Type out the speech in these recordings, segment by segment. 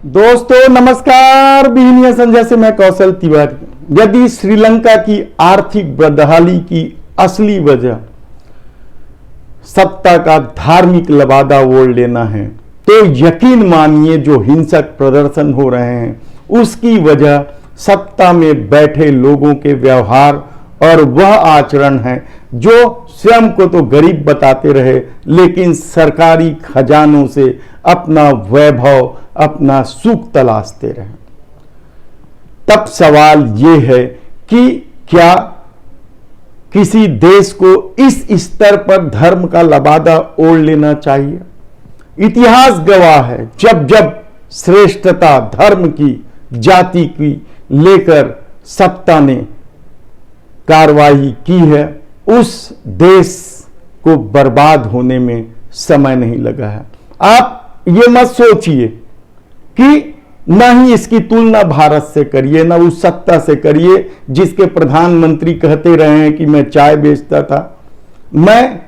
दोस्तों नमस्कार। बिहनिया संजय से मैं कौशल तिवारी। यदि श्रीलंका की आर्थिक बदहाली की असली वजह सत्ता का धार्मिक लबादा ओढ़ लेना है तो यकीन मानिए जो हिंसक प्रदर्शन हो रहे हैं उसकी वजह सत्ता में बैठे लोगों के व्यवहार और वह आचरण है जो स्वयं को तो गरीब बताते रहे लेकिन सरकारी खजानों से अपना वैभव अपना सुख तलाशते रहे। तब सवाल यह है कि क्या किसी देश को इस स्तर पर धर्म का लबादा ओढ़ लेना चाहिए? इतिहास गवाह है जब जब श्रेष्ठता धर्म की जाति की लेकर सत्ता ने कार्रवाई की है उस देश को बर्बाद होने में समय नहीं लगा है। आप ये मत सोचिए कि ना ही इसकी तुलना भारत से करिए ना उस सत्ता से करिए जिसके प्रधानमंत्री कहते रहे हैं कि मैं चाय बेचता था, मैं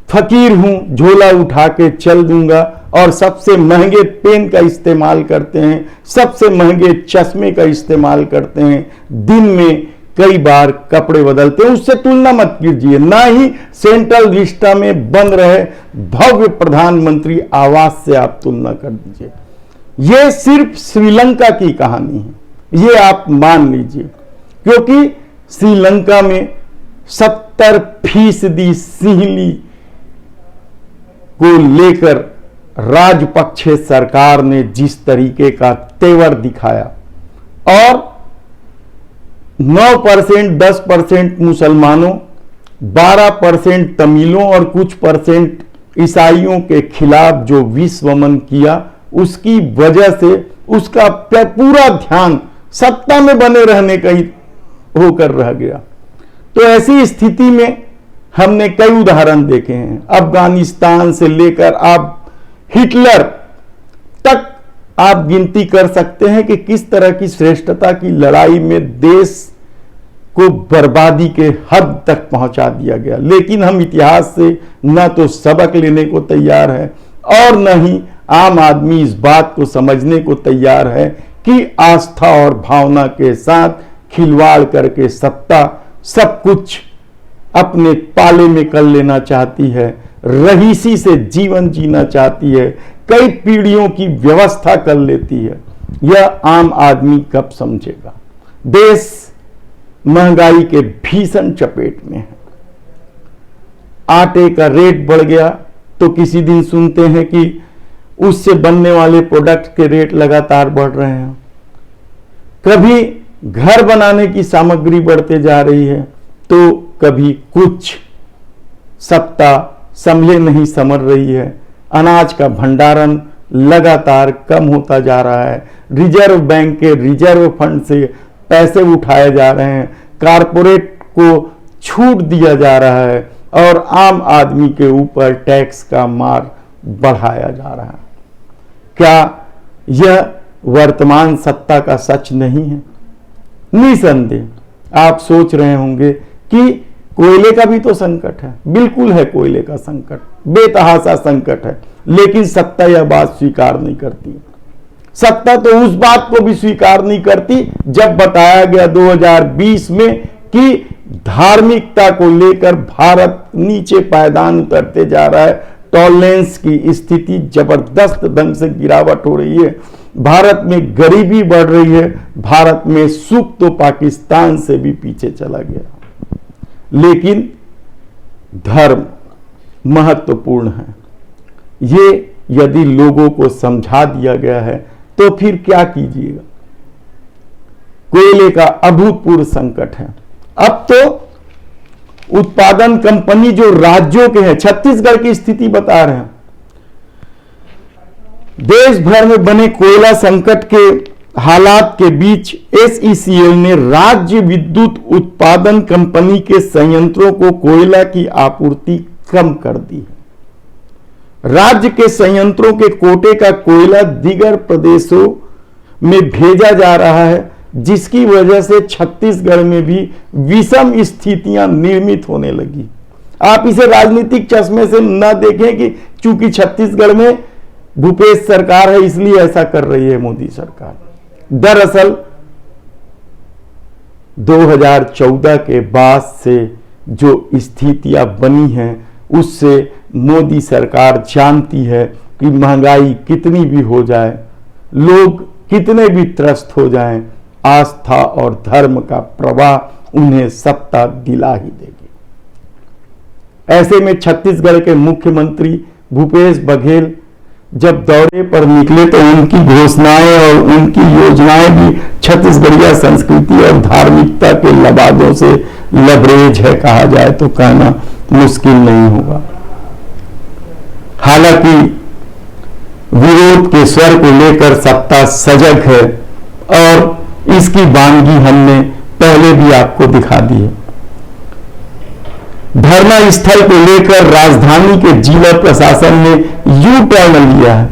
फकीर हूं, झोला उठा के चल दूंगा और सबसे महंगे पेन का इस्तेमाल करते हैं, सबसे महंगे चश्मे का इस्तेमाल करते हैं, दिन में कई बार कपड़े बदलते हैं। उससे तुलना मत कीजिए। ना ही सेंट्रल विस्टा में बन रहे भव्य प्रधानमंत्री आवास से आप तुलना कर दीजिए। यह सिर्फ श्रीलंका की कहानी है, यह आप मान लीजिए, क्योंकि श्रीलंका में 70% सिंहली को लेकर राजपक्षे सरकार ने जिस तरीके का तेवर दिखाया और 9% 10% मुसलमानों, 12% तमिलों और कुछ परसेंट ईसाइयों के खिलाफ जो विश्वमन किया उसकी वजह से उसका पूरा ध्यान सत्ता में बने रहने का ही होकर रह गया। तो ऐसी स्थिति में हमने कई उदाहरण देखे हैं। अफगानिस्तान से लेकर आप हिटलर तक आप गिनती कर सकते हैं कि किस तरह की श्रेष्ठता की लड़ाई में देश को बर्बादी के हद तक पहुंचा दिया गया। लेकिन हम इतिहास से न तो सबक लेने को तैयार है और न ही आम आदमी इस बात को समझने को तैयार है कि आस्था और भावना के साथ खिलवाड़ करके सत्ता सब कुछ अपने पाले में कर लेना चाहती है, रईसी से जीवन जीना चाहती है, कई पीढ़ियों की व्यवस्था कर लेती है। यह आम आदमी कब समझेगा? देश महंगाई के भीषण चपेट में है। आटे का रेट बढ़ गया तो किसी दिन सुनते हैं कि उससे बनने वाले प्रोडक्ट के रेट लगातार बढ़ रहे हैं। कभी घर बनाने की सामग्री बढ़ते जा रही है तो कभी कुछ सत्ता संभले नहीं समझ रही है। अनाज का भंडारण लगातार कम होता जा रहा है। रिजर्व बैंक के रिजर्व फंड से पैसे उठाए जा रहे हैं, कारपोरेट को छूट दिया जा रहा है और आम आदमी के ऊपर टैक्स का मार बढ़ाया जा रहा है। क्या यह वर्तमान सत्ता का सच नहीं है? निसंदेह आप सोच रहे होंगे कि कोयले का भी तो संकट है। बिल्कुल है, कोयले का संकट बेतहासा संकट है, लेकिन सत्ता यह बात स्वीकार नहीं करती। सत्ता तो उस बात को भी स्वीकार नहीं करती जब बताया गया 2020 में कि धार्मिकता को लेकर भारत नीचे पायदान उतरते जा रहा है। टॉलरेंस की स्थिति जबरदस्त ढंग से गिरावट हो रही है। भारत में गरीबी बढ़ रही है। भारत में सुख तो पाकिस्तान से भी पीछे चला गया। लेकिन धर्म महत्वपूर्ण है। ये यदि लोगों को समझा दिया गया है तो फिर क्या कीजिएगा? कोयले का अभूतपूर्व संकट है। अब तो उत्पादन कंपनी जो राज्यों के हैं, छत्तीसगढ़ की स्थिति बता रहे हैं, देश भर में बने कोयला संकट के हालात के बीच एसईसीएल ने राज्य विद्युत उत्पादन कंपनी के संयंत्रों को कोयला की आपूर्ति कम कर दी है। राज्य के संयंत्रों के कोटे का कोयला दीगर प्रदेशों में भेजा जा रहा है, जिसकी वजह से छत्तीसगढ़ में भी विषम स्थितियां निर्मित होने लगी। आप इसे राजनीतिक चश्मे से न देखें कि चूंकि छत्तीसगढ़ में भूपेश सरकार है इसलिए ऐसा कर रही है मोदी सरकार। दरअसल 2014 के बाद से जो स्थितियां बनी हैं उससे मोदी सरकार जानती है कि महंगाई कितनी भी हो जाए, लोग कितने भी त्रस्त हो जाएं, आस्था और धर्म का प्रवाह उन्हें सत्ता दिला ही देगी। ऐसे में छत्तीसगढ़ के मुख्यमंत्री भूपेश बघेल जब दौरे पर निकले तो उनकी घोषणाएं और उनकी योजनाएं भी छत्तीसगढ़िया संस्कृति और धार्मिकता के लबादों से लबरेज है कहा जाए तो कहना मुश्किल नहीं होगा। हालांकि विरोध के स्वर को लेकर सत्ता सजग है और इसकी वानगी हमने पहले भी आपको दिखा दी है। धरना स्थल को लेकर राजधानी के जिला प्रशासन ने यू टर्न लिया है।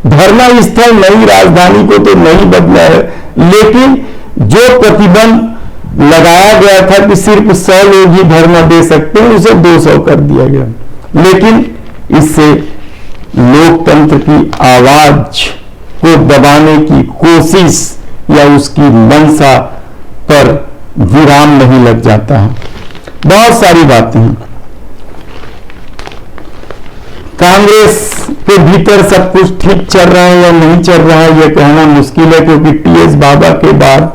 धरना स्थल नई राजधानी को तो नहीं बदला है, लेकिन जो प्रतिबंध लगाया गया था कि सिर्फ 100 लोग ही धरना दे सकते हैं उसे 200 कर दिया गया। लेकिन इससे लोकतंत्र की आवाज को दबाने की कोशिश या उसकी मंशा पर विराम नहीं लग जाता है। बहुत सारी बातें हैं। कांग्रेस के भीतर सब कुछ ठीक चल रहा है या नहीं चल रहा है यह कहना मुश्किल है, क्योंकि टीएस बाबा के बाद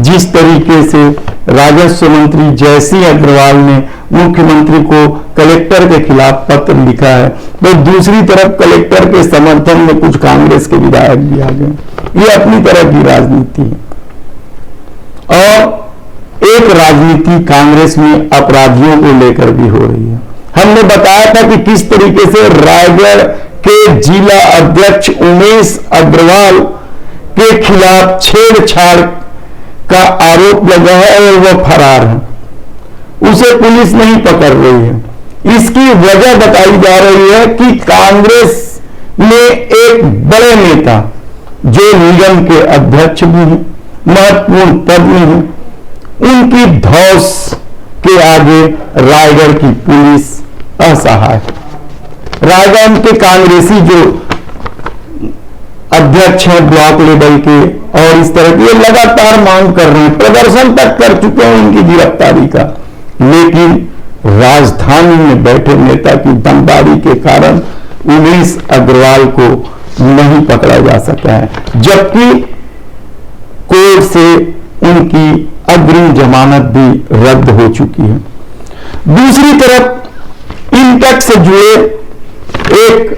जिस तरीके से राजस्व मंत्री जयसिंह अग्रवाल ने मुख्यमंत्री को कलेक्टर के खिलाफ पत्र लिखा है, तो दूसरी तरफ कलेक्टर के समर्थन में कुछ कांग्रेस के विधायक भी आ गए। ये अपनी तरह की राजनीति है और एक राजनीति कांग्रेस में अपराधियों को लेकर भी हो रही है। हमने बताया था कि किस तरीके से रायगढ़ के जिला अध्यक्ष उमेश अग्रवाल के खिलाफ छेड़छाड़ का आरोप लगा है और वह फरार है, उसे पुलिस नहीं पकड़ रही है। इसकी वजह बताई जा रही है कि कांग्रेस में एक बड़े नेता जो निगम के अध्यक्ष भी हैं, महत्वपूर्ण पद में हैं, उनकी धौस के आगे रायगढ़ की पुलिस असहाय। रायगढ़ के कांग्रेसी जो अध्यक्ष हैं ब्लॉक लेवल के और इस तरह की लगातार मांग कर रहे हैं, प्रदर्शन तक कर चुके हैं उनकी गिरफ्तारी का, लेकिन राजधानी में बैठे नेता की दमदारी के कारण उमेश अग्रवाल को नहीं पकड़ा जा सका है, जबकि कोर्ट से उनकी अग्रिम जमानत भी रद्द हो चुकी है। दूसरी तरफ इंटक से जुड़े एक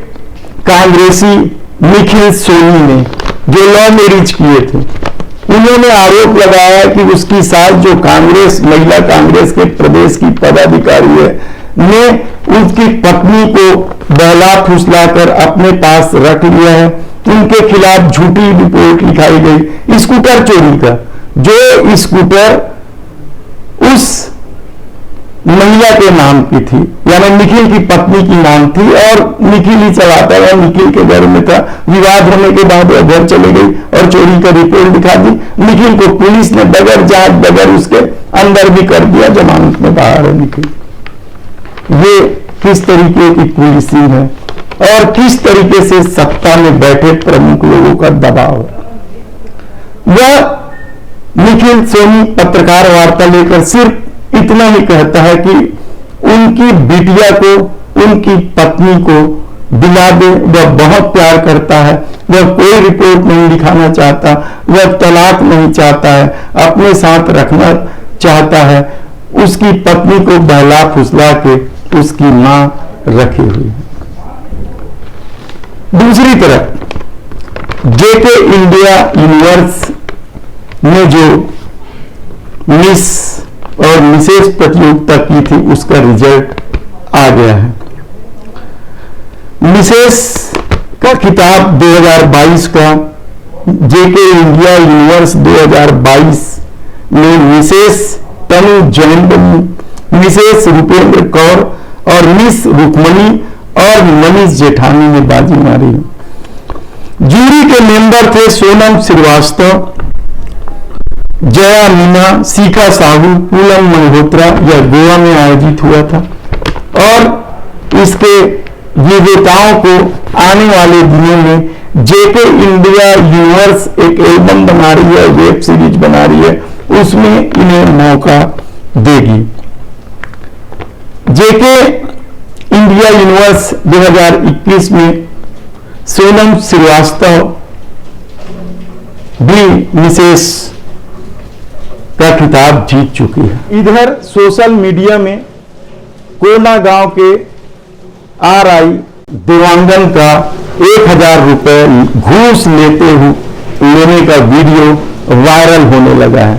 कांग्रेसी निखिल सोनी ने जो लव मैरिज किए थे, उन्होंने आरोप लगाया कि उसकी सास जो कांग्रेस महिला कांग्रेस के प्रदेश की पदाधिकारी है ने उसकी पत्नी को बहला फुसलाकर अपने पास रख लिया है। उनके खिलाफ झूठी रिपोर्ट लिखाई गई स्कूटर चोरी का, जो स्कूटर उस महिला के नाम की थी, यानी निखिल की पत्नी की नाम थी और निखिल ही चलाता है, निखिल के घर में था। विवाद होने के बाद वह घर चले गई और चोरी का रिपोर्ट दिखा दी। निखिल को पुलिस ने बगैर जांच बगैर उसके अंदर भी कर दिया, जमानत में बाहर है निखिल। ये किस तरीके की पुलिसिंग है और किस तरीके से सत्ता में बैठे प्रमुख लोगों का दबाव है। वह निखिल सोनी पत्रकार वार्ता लेकर सिर्फ इतना ही कहता है कि उनकी बिटिया को उनकी पत्नी को दिला दे, वह बहुत प्यार करता है, वह कोई रिपोर्ट नहीं दिखाना चाहता, वह तलाक नहीं चाहता है, अपने साथ रखना चाहता है। उसकी पत्नी को बहला फुसला के उसकी मां रखी हुई है। दूसरी तरफ जेके इंडिया यूनिवर्स में जो मिस और मिसेस प्रतियोगिता की थी उसका रिजल्ट आ गया है। मिसेस का खिताब 2022 का जेके इंडिया यूनिवर्स 2022 में मिसेस तनु जैन बनी, मिसेस रुपेंद्र कौर और मिस रुक्मणी और मनीष जेठानी ने बाजी मारी। जूरी के मेंबर थे सोनम श्रीवास्तव, जया मीना, शिखा साहू, पूनम मल्होत्रा। यह गोवा में आयोजित हुआ था और इसके विजेताओं को आने वाले दिनों में जेके इंडिया यूनिवर्स एक एल्बम बना रही है, वेब सीरीज बना रही है, उसमें इन्हें मौका देगी। जेके इंडिया यूनिवर्स 2021 में सोनम श्रीवास्तव भी मिसेस का खिताब जीत चुकी है। इधर सोशल मीडिया में कोना गांव के आरआई देवांगन का 1000 रुपए घूस लेने का वीडियो वायरल होने लगा है।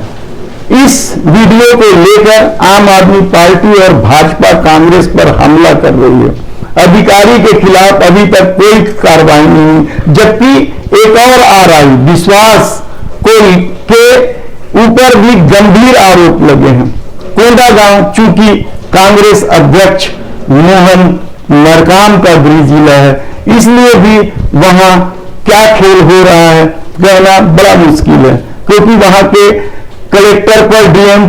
इस वीडियो को लेकर आम आदमी पार्टी और भाजपा कांग्रेस पर हमला कर रही है। अधिकारी के खिलाफ अभी तक कोई कार्रवाई नहीं हुई, जबकि एक और आरआई विश्वास के ऊपर भी गंभीर आरोप लगे हैं। कोंडागांव चूंकि कांग्रेस अध्यक्ष मोहन मरकाम का गृह जिला है, इसलिए भी वहां क्या खेल हो रहा है कहना बड़ा मुश्किल है, क्योंकि वहां के कलेक्टर पर डीएम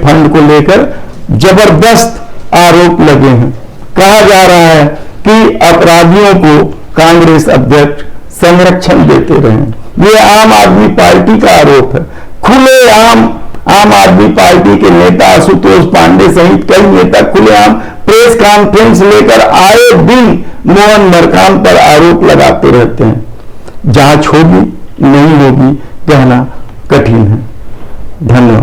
फंड को लेकर जबरदस्त आरोप लगे हैं। कहा जा रहा है कि अपराधियों को कांग्रेस अध्यक्ष संरक्षण देते रहे। ये आम आदमी पार्टी का आरोप है। खुलेआम आम आदमी पार्टी के नेता आशुतोष पांडे सहित कई नेता खुलेआम प्रेस कॉन्फ्रेंस लेकर आए दिन मोहन मरकाम पर आरोप लगाते रहते हैं। जांच होगी नहीं होगी कहना कठिन है। धन्यवाद।